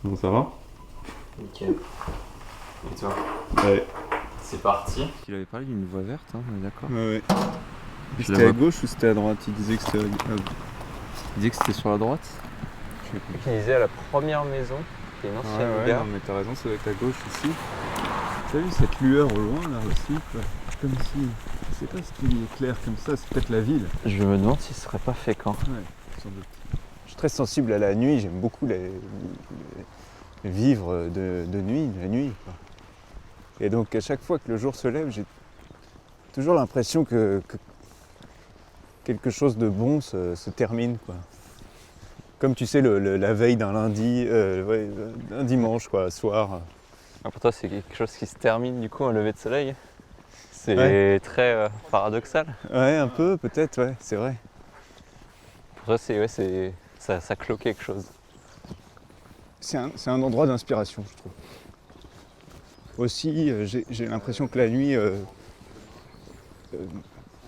Bon, ça va? Nickel. Et toi? Ouais. C'est parti. Il avait parlé d'une voie verte, hein, on est d'accord. Ouais. Je C'était la à vois. gauche ou c'était à droite? Il disait que c'était à gauche. Il disait que c'était sur la droite. Je sais plus. Il disait à la première maison, qui est une ancienne Ouais, gare. non, mais t'as raison, ça doit être à gauche ici. T'as vu cette lueur au loin là aussi quoi. Comme si. Je sais pas ce qui est clair comme ça, c'est peut-être la ville. Je me demande si ce serait pas fécamp. Ouais, sans doute. Je suis très sensible à la nuit, j'aime beaucoup vivre de nuit, la nuit. Quoi. Et donc à chaque fois que le jour se lève, j'ai toujours l'impression que quelque chose de bon se termine. Quoi. Comme tu sais, la veille d'un lundi, un dimanche, quoi, soir. Ah, pour toi, c'est quelque chose qui se termine du coup un lever de soleil. C'est Ouais. très paradoxal. Ouais, un peu, peut-être, ouais, c'est vrai. Pour toi, ça clôt quelque chose. C'est un endroit d'inspiration, je trouve. Aussi, j'ai l'impression que la nuit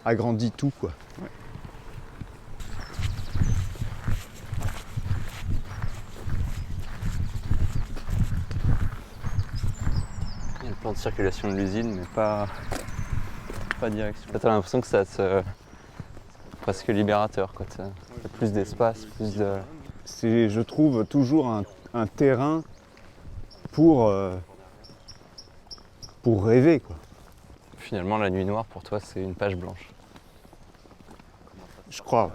agrandit tout, quoi. Ouais. Il y a le plan de circulation de l'usine, mais pas direction. Là, t'as l'impression que c'est presque libérateur, quoi. T'as plus d'espace, plus de. C'est, je trouve, toujours un terrain pour rêver, quoi. Finalement, la nuit noire, pour toi, c'est une page blanche. Je crois. Ouais.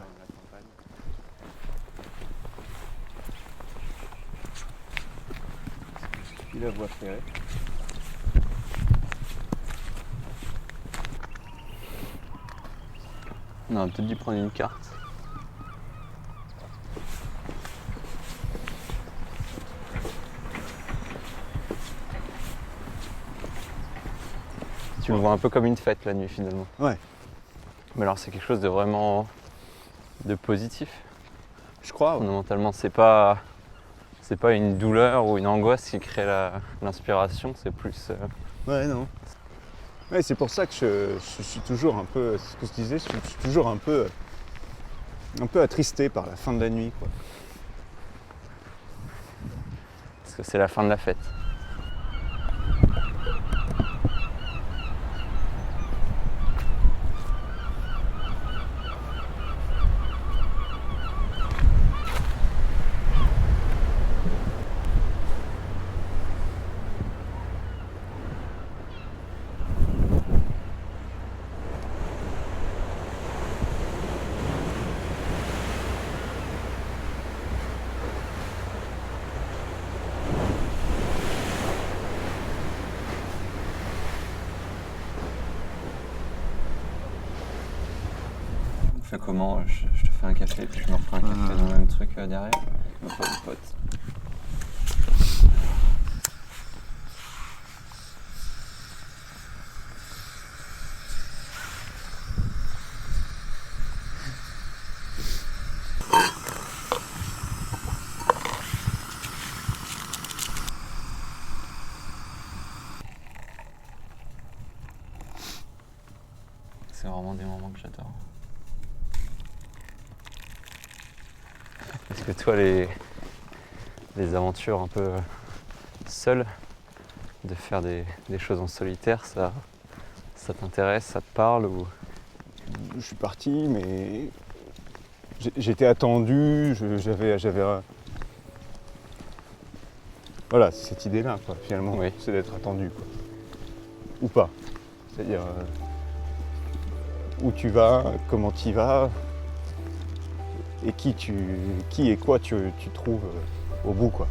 Puis la voie ferrée. On aurait peut-être dû prendre une carte. Tu le vois un peu comme une fête la nuit finalement. Ouais, Mais alors c'est quelque chose de vraiment de positif. je crois. Ouais. Fondamentalement, c'est pas une douleur ou une angoisse qui crée l'inspiration, c'est plus. Ouais, non. Ouais, c'est pour ça que je suis toujours un peu, c'est ce que je disais, je suis toujours un peu attristé par la fin de la nuit, quoi. Parce que c'est la fin de la fête. On fait comment? Je te fais un café, puis je me referai un café dans le même truc derrière. Mon pote. C'est vraiment des moments que j'adore. Est-ce que toi, les aventures un peu seules, de faire des choses en solitaire, ça t'intéresse, ça te parle ou... Je suis parti, mais j'étais attendu, j'avais voilà, c'est cette idée-là, quoi, finalement, Oui. c'est d'être attendu, quoi. Ou pas. C'est-à-dire où tu vas, comment tu y vas, et qui et quoi tu trouves au bout, quoi.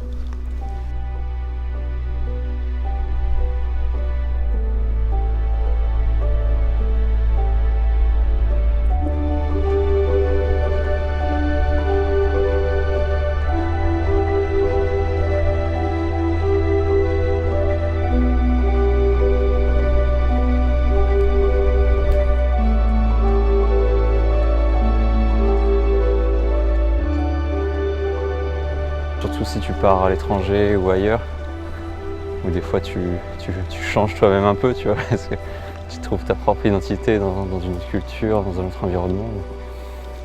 Surtout si tu pars à l'étranger ou ailleurs, où des fois tu changes toi-même un peu, tu vois, parce que tu trouves ta propre identité dans une autre culture, dans un autre environnement.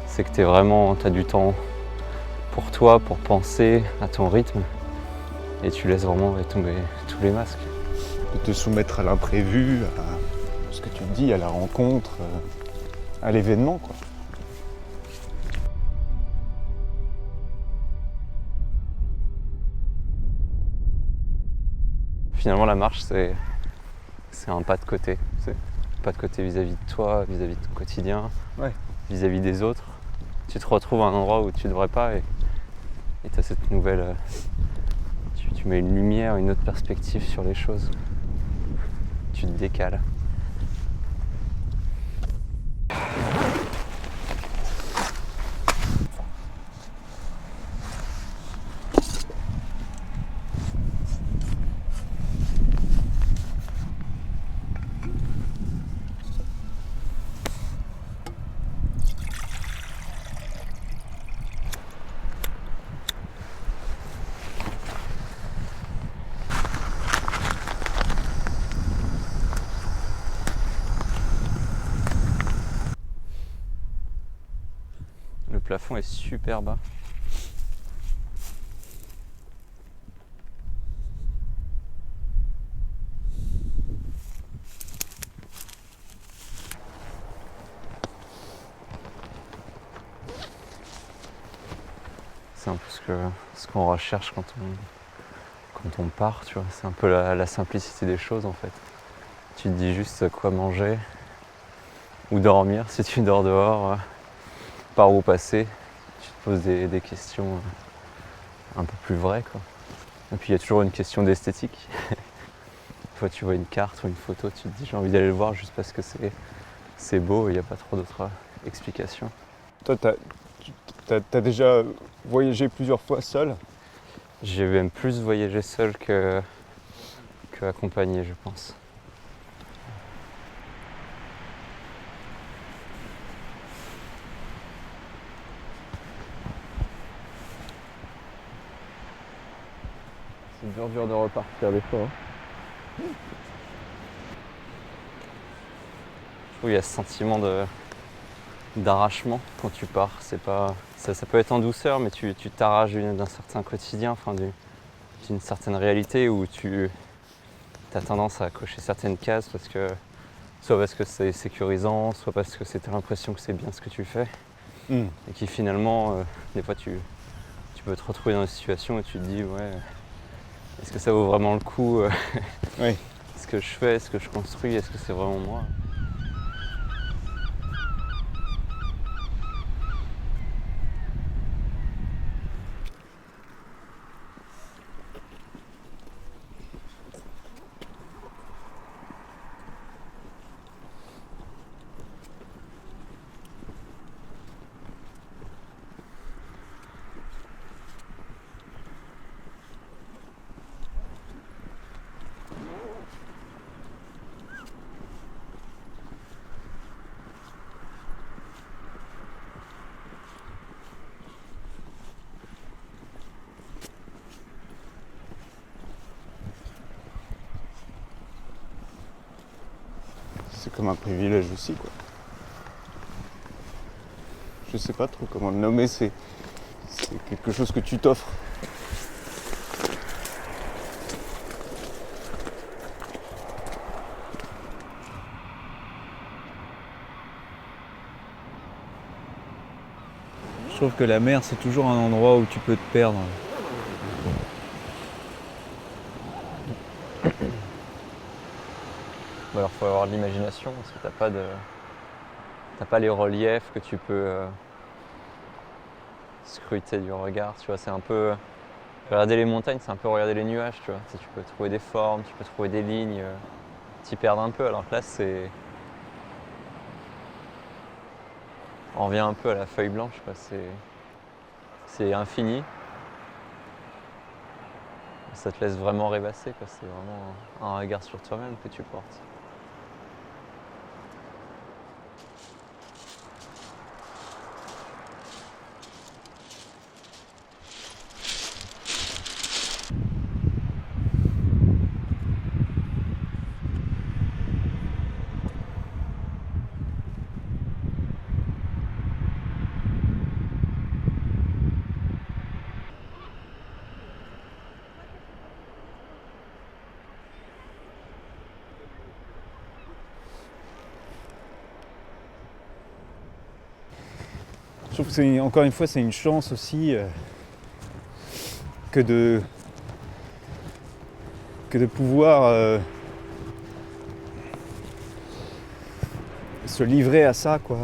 C'est que t'as du temps pour toi, pour penser à ton rythme. et tu laisses vraiment tomber tous les masques. De te soumettre à l'imprévu, à ce que tu te dis, à la rencontre, à l'événement, quoi. Finalement, la marche, c'est un pas de côté. C'est un pas de côté vis-à-vis de toi, vis-à-vis de ton quotidien, Ouais. vis-à-vis des autres. Tu te retrouves à un endroit où tu ne devrais pas et tu as cette nouvelle... tu mets une lumière, une autre perspective sur les choses. Tu te décales. Le plafond est super bas. C'est un peu ce qu'on recherche quand on part, tu vois. C'est un peu la simplicité des choses en fait. Tu te dis juste quoi manger ou dormir si tu dors dehors, par où passer. Tu te poses des questions un peu plus vraies, quoi. Et puis il y a toujours une question d'esthétique. Une fois tu vois une carte ou une photo, tu te dis j'ai envie d'aller le voir juste parce que c'est beau et il n'y a pas trop d'autres explications. Toi, t'as déjà voyagé plusieurs fois seul? J'ai même plus voyagé seul que accompagné, je pense. C'est dur de repartir des fois. Je trouve qu'il y a ce sentiment d'arrachement quand tu pars. Ça peut être en douceur, mais tu t'arraches d'un certain quotidien, d'une certaine réalité où tu as tendance à cocher certaines cases soit parce que c'est sécurisant, soit parce que tu as l'impression que c'est bien ce que tu fais. Et qui finalement, des fois tu peux te retrouver dans une situation où tu te dis ouais, est-ce que ça vaut vraiment le coup Oui. ce que je fais, ce que je construis, est-ce que c'est vraiment moi? C'est comme un privilège aussi, quoi. Je sais pas trop comment le nommer, c'est quelque chose que tu t'offres. Je trouve que la mer, c'est toujours un endroit où tu peux te perdre. Alors il faut avoir de l'imagination parce que t'as pas les reliefs que tu peux scruter du regard. Tu vois, c'est un peu regarder les montagnes, c'est un peu regarder les nuages. Tu vois, tu peux trouver des formes, tu peux trouver des lignes, t'y perdre un peu. Alors que là, on revient un peu à la feuille blanche, quoi. C'est infini. Ça te laisse vraiment rêvasser, quoi. C'est vraiment un regard sur toi-même que tu portes. Je trouve que encore une fois, c'est une chance aussi que de pouvoir se livrer à ça, quoi,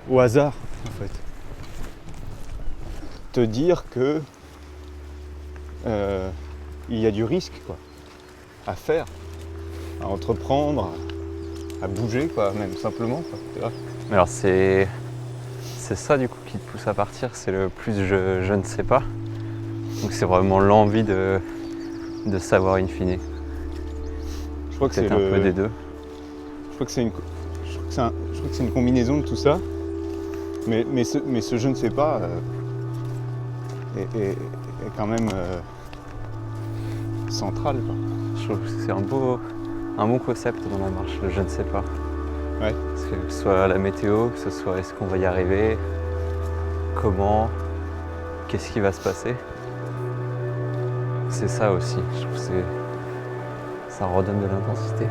au hasard, en fait. Te dire que il y a du risque, quoi, à faire, à entreprendre, à bouger, quoi, même simplement, quoi, tu vois. Mais alors c'est ça du coup qui te pousse à partir, c'est le plus je ne sais pas. Donc c'est vraiment l'envie de savoir in fine. Je crois que C'est c'est un peu des deux. Je crois que c'est une combinaison de tout ça. Mais ce je ne sais pas est quand même central, quoi. Je trouve que c'est un bon concept dans la marche, le je ne sais pas. Ouais. Parce que ce soit la météo, que ce soit est-ce qu'on va y arriver, comment, qu'est-ce qui va se passer. C'est ça aussi, je trouve que ça redonne de l'intensité.